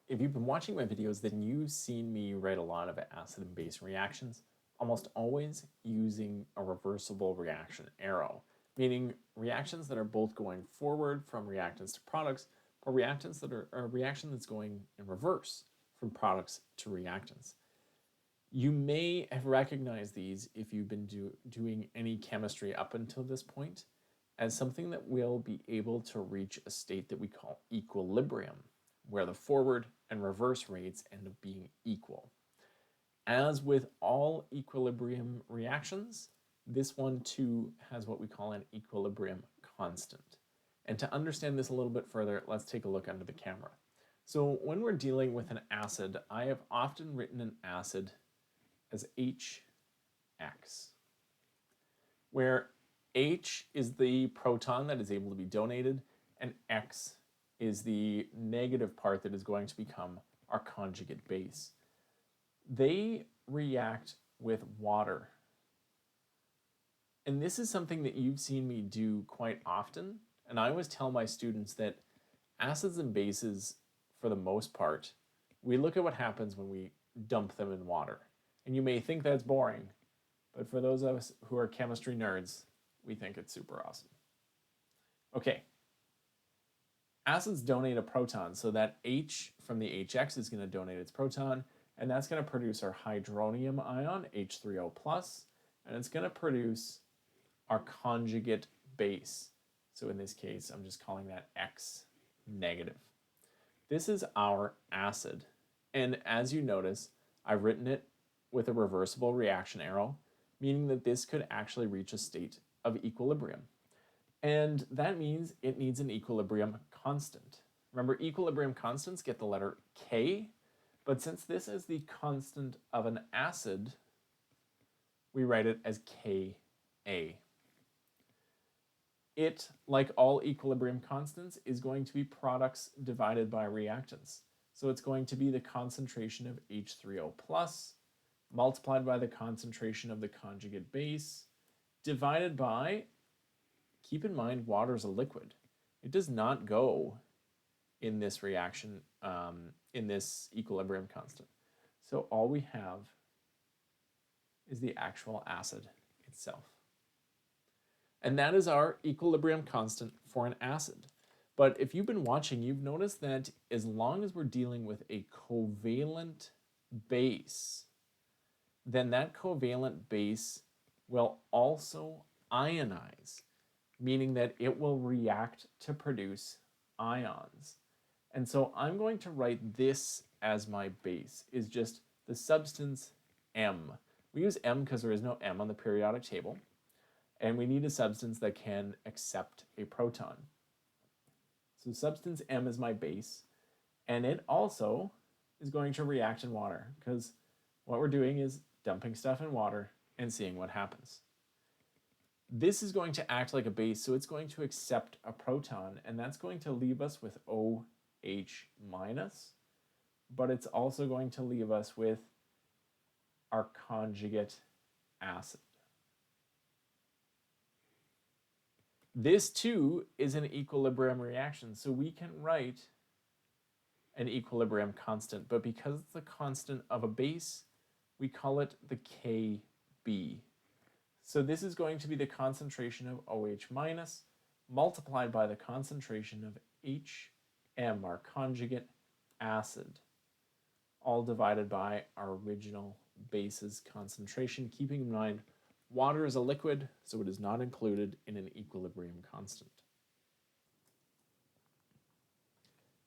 If you've been watching my videos, then you've seen me write a lot of acid and base reactions, almost always using a reversible reaction arrow, meaning reactions that are both going forward from reactants to products, or reactants that are a reaction that's going in reverse from products to reactants. You may have recognized these if you've been doing any chemistry up until this point as something that will be able to reach a state that we call equilibrium, where the forward and reverse rates end up being equal. As with all equilibrium reactions, this one too has what we call an equilibrium constant. And to understand this a little bit further, let's take a look under the camera. So when we're dealing with an acid, I have often written an acid as HX, where H is the proton that is able to be donated, and X is the negative part that is going to become our conjugate base. They react with water. And this is something that you've seen me do quite often. And I always tell my students that acids and bases, for the most part, we look at what happens when we dump them in water. And you may think that's boring, but for those of us who are chemistry nerds, we think it's super awesome. Okay. Acids donate a proton, so that H from the HX is going to donate its proton, and that's going to produce our hydronium ion, H3O+, and it's going to produce our conjugate base. So in this case, I'm just calling that X negative. This is our acid, and as you notice, I've written it with a reversible reaction arrow, meaning that this could actually reach a state of equilibrium. And that means it needs an equilibrium constant. Remember, equilibrium constants get the letter K, but since this is the constant of an acid, we write it as Ka. It, like all equilibrium constants, is going to be products divided by reactants. So it's going to be the concentration of H3O plus multiplied by the concentration of the conjugate base divided by, keep in mind, water is a liquid. It does not go in this reaction, in this equilibrium constant. So all we have is the actual acid itself. And that is our equilibrium constant for an acid. But if you've been watching, you've noticed that as long as we're dealing with a covalent base, then that covalent base will also ionize, meaning that it will react to produce ions. And so I'm going to write this as my base, is just the substance M. We use M because there is no M on the periodic table, and we need a substance that can accept a proton. So substance M is my base, and it also is going to react in water, because what we're doing is dumping stuff in water and seeing what happens. This is going to act like a base, so it's going to accept a proton, and that's going to leave us with OH minus, but it's also going to leave us with our conjugate acid. This too is an equilibrium reaction, so we can write an equilibrium constant, but because it's the constant of a base, we call it the Kb. So this is going to be the concentration of OH minus multiplied by the concentration of HM, our conjugate acid, all divided by our original base's concentration, keeping in mind water is a liquid, so it is not included in an equilibrium constant.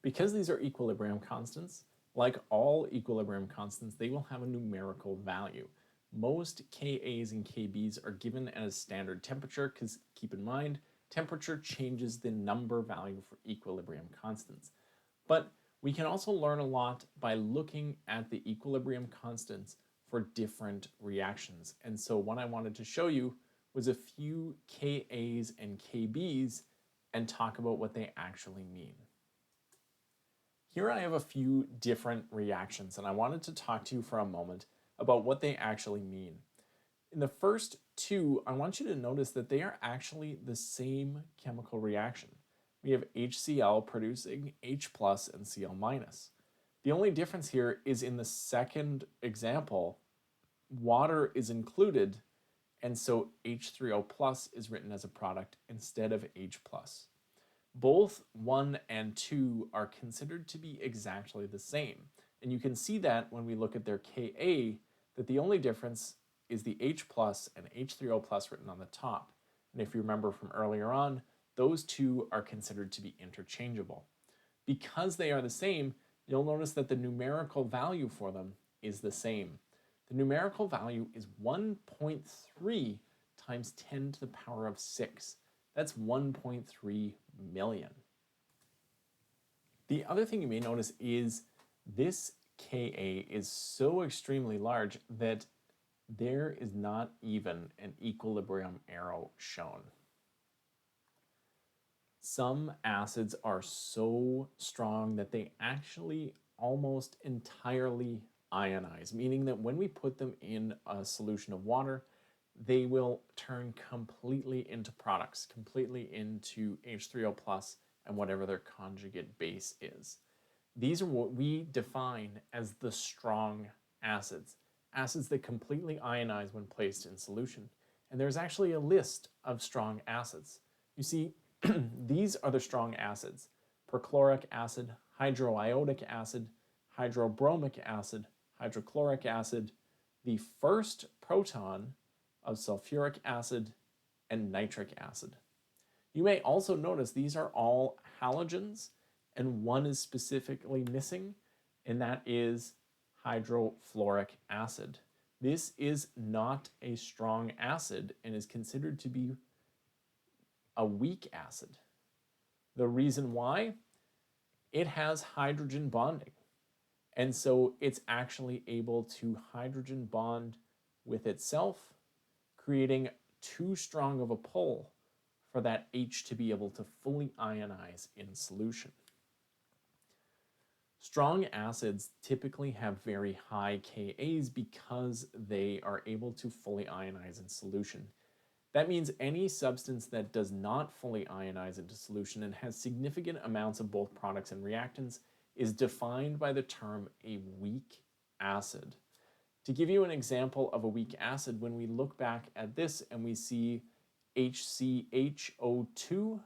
Because these are equilibrium constants, like all equilibrium constants, they will have a numerical value. Most Kas and Kbs are given as standard temperature, because keep in mind, temperature changes the number value for equilibrium constants. But we can also learn a lot by looking at the equilibrium constants for different reactions. And so what I wanted to show you was a few Kas and Kbs and talk about what they actually mean. Here I have a few different reactions, and I wanted to talk to you for a moment about what they actually mean. In the first two, I want you to notice that they are actually the same chemical reaction. We have HCl producing H plus and Cl minus. The only difference here is in the second example, water is included, and so H3O plus is written as a product instead of H plus. Both 1 and 2 are considered to be exactly the same. And you can see that when we look at their Ka, that the only difference is the H plus and H3O plus written on the top. And if you remember from earlier on, those two are considered to be interchangeable. Because they are the same, you'll notice that the numerical value for them is the same. The numerical value is 1.3 times 10 to the power of 6. That's 1.3 million. The other thing you may notice is this Ka is so extremely large that there is not even an equilibrium arrow shown. Some acids are so strong that they actually almost entirely ionize, meaning that when we put them in a solution of water, they will turn completely into products, completely into H3O plus and whatever their conjugate base is. These are what we define as the strong acids, acids that completely ionize when placed in solution. And there's actually a list of strong acids. You see, these are the strong acids: perchloric acid, hydroiodic acid, hydrobromic acid, hydrochloric acid, the first proton of sulfuric acid, and nitric acid. You may also notice these are all halogens, and one is specifically missing, and that is hydrofluoric acid. This is not a strong acid and is considered to be a weak acid. The reason why? It has hydrogen bonding. And so it's actually able to hydrogen bond with itself, creating too strong of a pull for that H to be able to fully ionize in solution. Strong acids typically have very high Kas because they are able to fully ionize in solution. That means any substance that does not fully ionize into solution and has significant amounts of both products and reactants is defined by the term a weak acid. To give you an example of a weak acid, when we look back at this and we see HCHO2,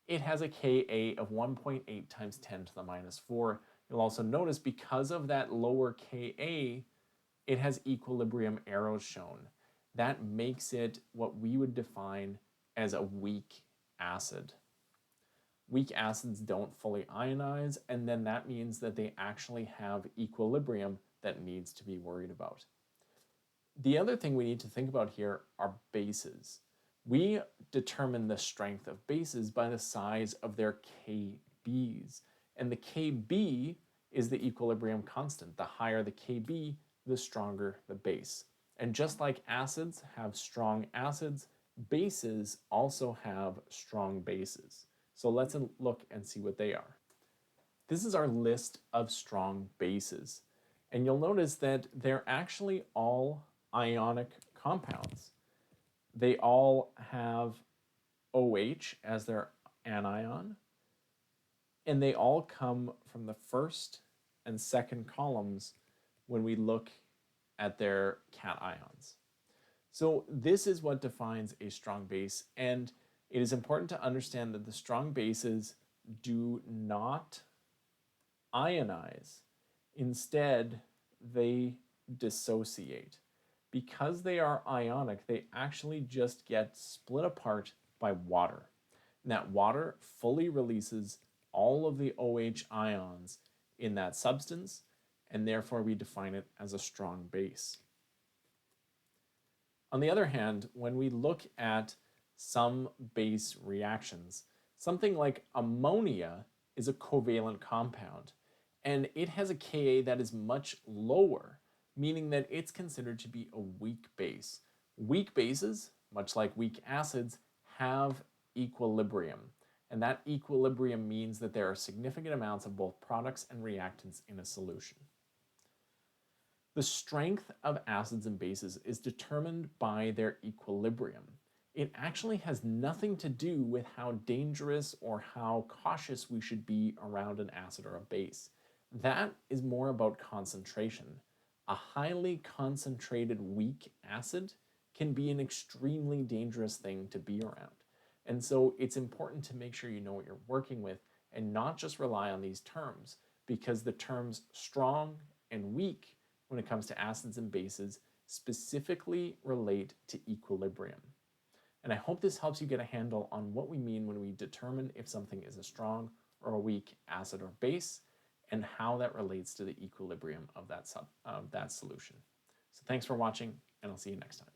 it has a Ka of 1.8 times 10 to the minus 4. You'll also notice because of that lower Ka, it has equilibrium arrows shown. That makes it what we would define as a weak acid. Weak acids don't fully ionize, and then that means that they actually have equilibrium that needs to be worried about. The other thing we need to think about here are bases. We determine the strength of bases by the size of their KBs, and the KB is the equilibrium constant. The higher the KB, the stronger the base. And just like acids have strong acids, bases also have strong bases. So let's look and see what they are. This is our list of strong bases. And you'll notice that they're actually all ionic compounds. They all have OH as their anion, and they all come from the first and second columns when we look at their cations. So this is what defines a strong base, and it is important to understand that the strong bases do not ionize. Instead, they dissociate. Because they are ionic, they actually just get split apart by water. And that water fully releases all of the OH ions in that substance, and therefore we define it as a strong base. On the other hand, when we look at some base reactions, something like ammonia is a covalent compound, and it has a Ka that is much lower, meaning that it's considered to be a weak base. Weak bases, much like weak acids, have equilibrium, and that equilibrium means that there are significant amounts of both products and reactants in a solution. The strength of acids and bases is determined by their equilibrium. It actually has nothing to do with how dangerous or how cautious we should be around an acid or a base. That is more about concentration. A highly concentrated weak acid can be an extremely dangerous thing to be around. And so it's important to make sure you know what you're working with and not just rely on these terms, because the terms strong and weak when it comes to acids and bases specifically relate to equilibrium. And I hope this helps you get a handle on what we mean when we determine if something is a strong or a weak acid or base, and how that relates to the equilibrium of that solution. So thanks for watching, and I'll see you next time.